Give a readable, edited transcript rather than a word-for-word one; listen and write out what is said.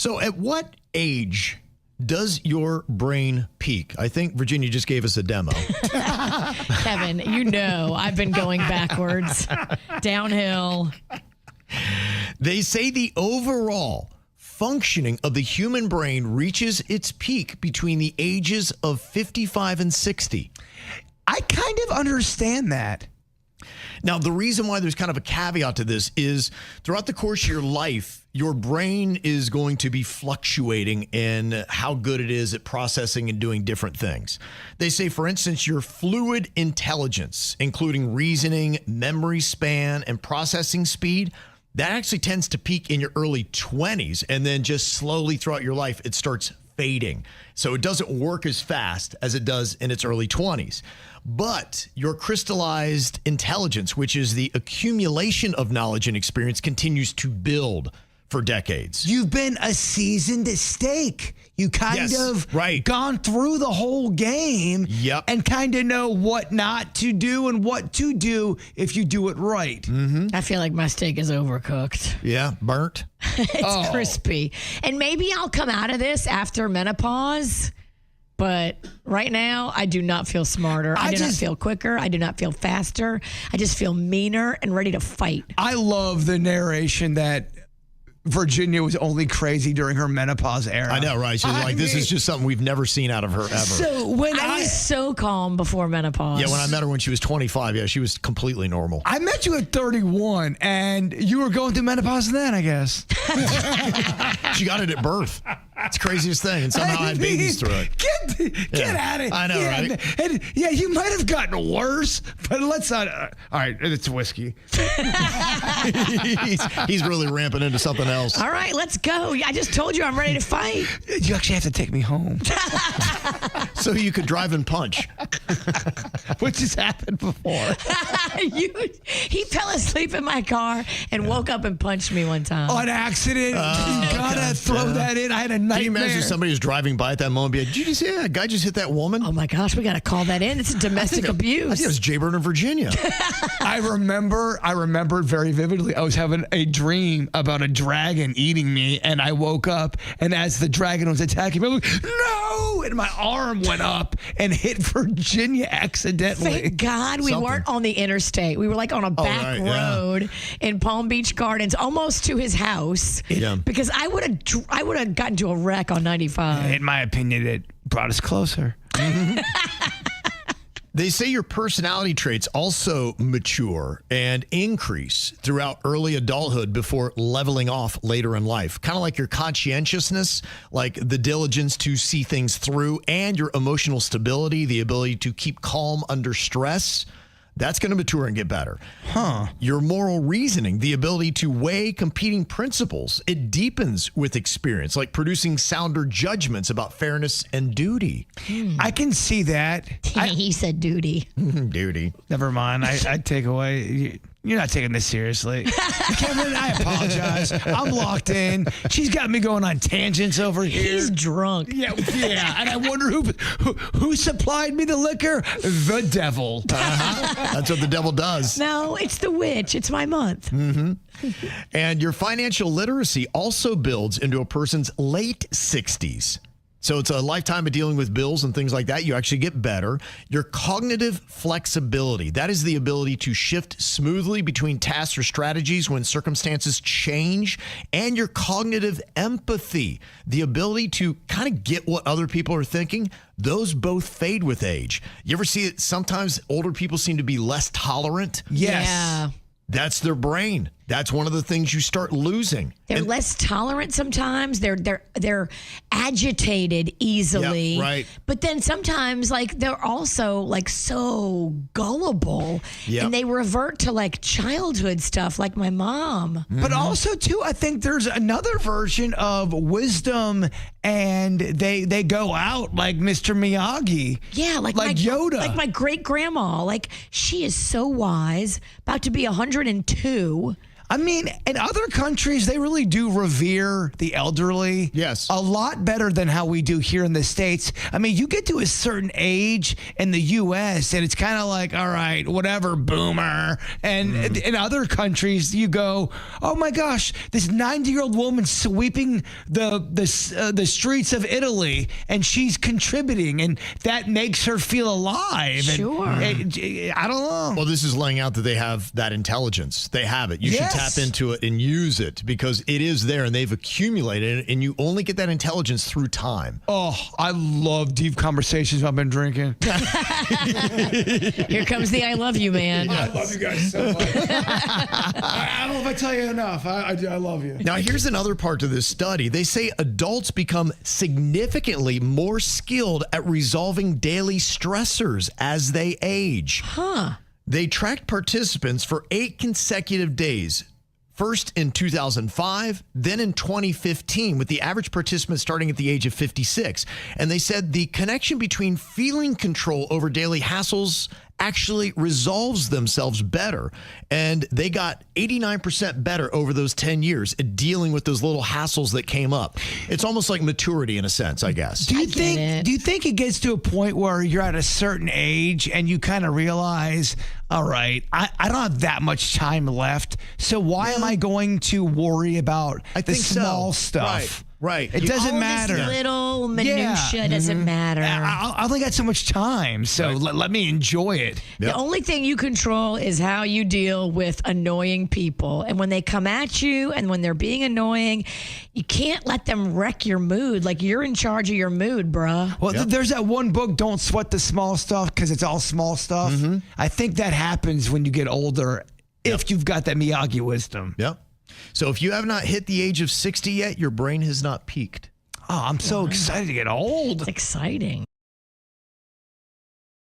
So at what age does your brain peak? I think Virginia just gave us a demo. Kevin, I've been going backwards, downhill. They say the overall functioning of the human brain reaches its peak between the ages of 55 and 60. I kind of understand that. Now, the reason why there's kind of a caveat to this is throughout the course of your life, your brain is going to be fluctuating in how good it is at processing and doing different things. They say, for instance, your fluid intelligence, including reasoning, memory span, and processing speed, that actually tends to peak in your early 20s, and then just slowly throughout your life, it starts fading. So it doesn't work as fast as it does in its early 20s. But your crystallized intelligence, which is the accumulation of knowledge and experience, continues to build for decades. You've been a seasoned steak. You kind of gone through the whole game and kind of know what not to do and what to do if you do it right. Mm-hmm. I feel like my steak is overcooked. Yeah, burnt. It's crispy. And maybe I'll come out of this after menopause. But right now, I do not feel smarter. I do not feel quicker. I do not feel faster. I just feel meaner and ready to fight. I love the narration that Virginia was only crazy during her menopause era. I know, right? She's like, this is just something we've never seen out of her ever. So when I was so calm before menopause. Yeah, when I met her when she was 25, she was completely normal. I met you at 31, and you were going through menopause then, I guess. She got it at birth. It's the craziest thing, and somehow I had babies through it. Get at it. I know, right? And you might have gotten worse, but let's not. All right, it's whiskey. he's really ramping into something else. All right, let's go. I just told you I'm ready to fight. You actually have to take me home. So you could drive and punch. Which has happened before. He fell asleep in my car and woke up and punched me one time. On accident. You gotta throw that in. I had a nightmare. Can you imagine if somebody was driving by at that moment and be like, did you just see that guy just hit that woman? Oh my gosh, we got to call that in. It's domestic abuse. I think it was Jaybird in Virginia. I remember very vividly. I was having a dream about a dragon eating me, and I woke up, and as the dragon was attacking me, I was like, no! And my arm went up and hit Virginia accidentally. Thank God we weren't on the interstate. We were like on a back road in Palm Beach Gardens, almost to his house. Yeah. Because I would have gotten to a wreck on 95. In my opinion, it brought us closer. They say your personality traits also mature and increase throughout early adulthood before leveling off later in life. Kind of like your conscientiousness, like the diligence to see things through, and your emotional stability, the ability to keep calm under stress. That's going to mature and get better. Your moral reasoning, the ability to weigh competing principles, it deepens with experience, like producing sounder judgments about fairness and duty. I can see that. He said duty. Duty. Never mind. I take away. You're not taking this seriously. Kevin, I apologize. I'm locked in. She's got me going on tangents over here. He's drunk. Yeah. And I wonder who supplied me the liquor? The devil. That's what the devil does. No, it's the witch. It's my month. Mm-hmm. And your financial literacy also builds into a person's late 60s. So it's a lifetime of dealing with bills and things like that. You actually get better. Your cognitive flexibility, that is the ability to shift smoothly between tasks or strategies when circumstances change. And your cognitive empathy, the ability to kind of get what other people are thinking, those both fade with age. You ever see it? Sometimes older people seem to be less tolerant. Yes. Yeah. That's their brain. That's one of the things you start losing. They're less tolerant sometimes. They're agitated easily. Yeah, right. But then sometimes like they're also like so gullible and they revert to like childhood stuff like my mom. Mm-hmm. But also too, I think there's another version of wisdom and they go out like Mr. Miyagi. Yeah, like Yoda. Like my great grandma. Like she is so wise, about to be 102. I mean, in other countries, they really do revere the elderly. Yes. A lot better than how we do here in the States. I mean, you get to a certain age in the U.S., and it's kind of like, all right, whatever, boomer. And in other countries, you go, oh my gosh, this 90-year-old woman sweeping the streets of Italy, and she's contributing, and that makes her feel alive. Sure. And, I don't know. Well, this is laying out that they have that intelligence. They have it. You should tap into it and use it because it is there and they've accumulated it, and you only get that intelligence through time. Oh, I love deep conversations I've been drinking. Here comes the I love you, man. I love you guys so much. I don't know if I tell you enough. I love you. Now, here's another part to this study. They say adults become significantly more skilled at resolving daily stressors as they age. Huh. They tracked participants for 8 consecutive days. First in 2005, then in 2015, with the average participant starting at the age of 56. And they said the connection between feeling control over daily hassles actually resolves themselves better. And they got 89% better over those 10 years at dealing with those little hassles that came up. It's almost like maturity in a sense, I guess. Do you think it gets to a point where you're at a certain age and you kind of realize, all right, I don't have that much time left, so why am I going to worry about the small stuff? Right. It doesn't matter. This little minutia doesn't matter. I only got so much time, so let me enjoy it. The only thing you control is how you deal with annoying people. And when they come at you and when they're being annoying, you can't let them wreck your mood. Like, you're in charge of your mood, bruh. Well, there's that one book, Don't Sweat the Small Stuff, because it's all small stuff. I think that happens when you get older, if you've got that Miyagi wisdom. Yep. So if you have not hit the age of 60 yet, your brain has not peaked. Oh, I'm so excited to get old. It's exciting.